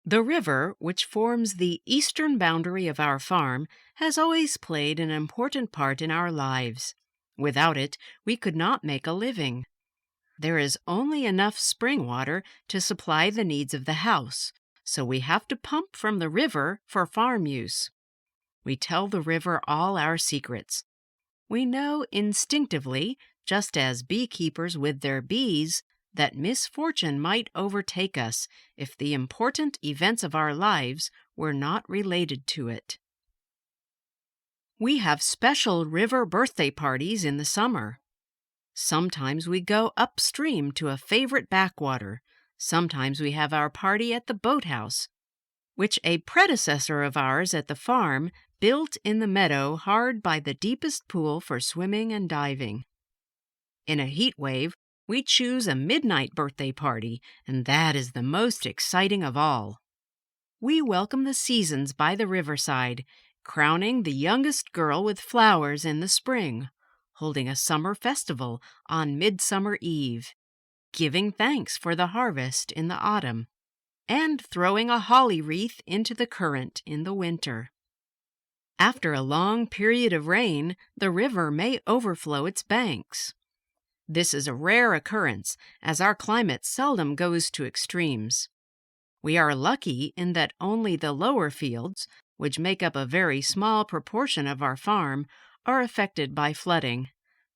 The river, which forms the eastern boundary of our farm, has always played an important part in our lives. Without it, we could not make a living. There is only enough spring water to supply the needs of the house, so we have to pump from the river for farm use. We tell the river all our secrets. We know instinctively, just as beekeepers with their bees, that misfortune might overtake us if the important events of our lives were not related to it. We have special river birthday parties in the summer. Sometimes we go upstream to a favorite backwater. Sometimes we have our party at the boathouse, which a predecessor of ours at the farm built in the meadow hard by the deepest pool for swimming and diving. In a heat wave, we choose a midnight birthday party, and that is the most exciting of all. We welcome the seasons by the riverside, crowning the youngest girl with flowers in the spring, holding a summer festival on Midsummer Eve, giving thanks for the harvest in the autumn, and throwing a holly wreath into the current in the winter. After a long period of rain, the river may overflow its banks. This is a rare occurrence, as our climate seldom goes to extremes. We are lucky in that only the lower fields, which make up a very small proportion of our farm, are affected by flooding,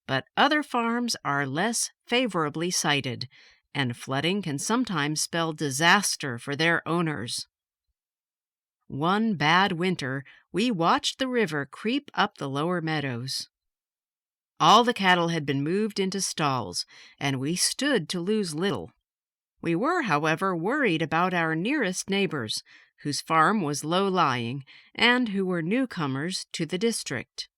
but other farms are less favorably sited, and flooding can sometimes spell disaster for their owners. One bad winter, we watched the river creep up the lower meadows. All the cattle had been moved into stalls, and we stood to lose little. We were, however, worried about our nearest neighbors, whose farm was low-lying, and who were newcomers to the district.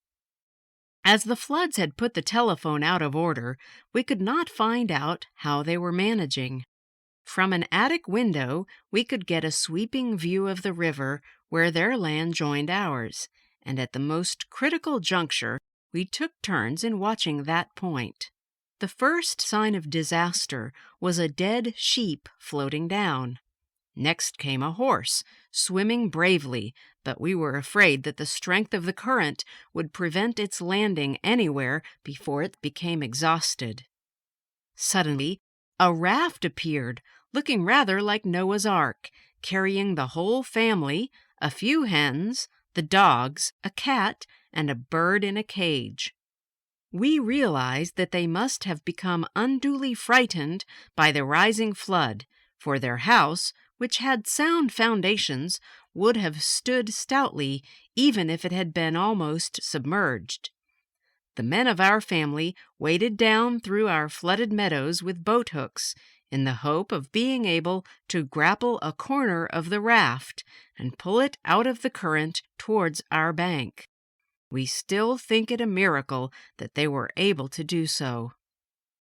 As the floods had put the telephone out of order, we could not find out how they were managing. From an attic window, we could get a sweeping view of the river where their land joined ours, and at the most critical juncture, we took turns in watching that point. The first sign of disaster was a dead sheep floating down. Next came a horse, swimming bravely, but we were afraid that the strength of the current would prevent its landing anywhere before it became exhausted. Suddenly, a raft appeared, looking rather like Noah's Ark, carrying the whole family, a few hens, the dogs, a cat, and a bird in a cage. We realized that they must have become unduly frightened by the rising flood, for their house, which had sound foundations, would have stood stoutly even if it had been almost submerged. The men of our family waded down through our flooded meadows with boat hooks, in the hope of being able to grapple a corner of the raft and pull it out of the current towards our bank. We still think it a miracle that they were able to do so.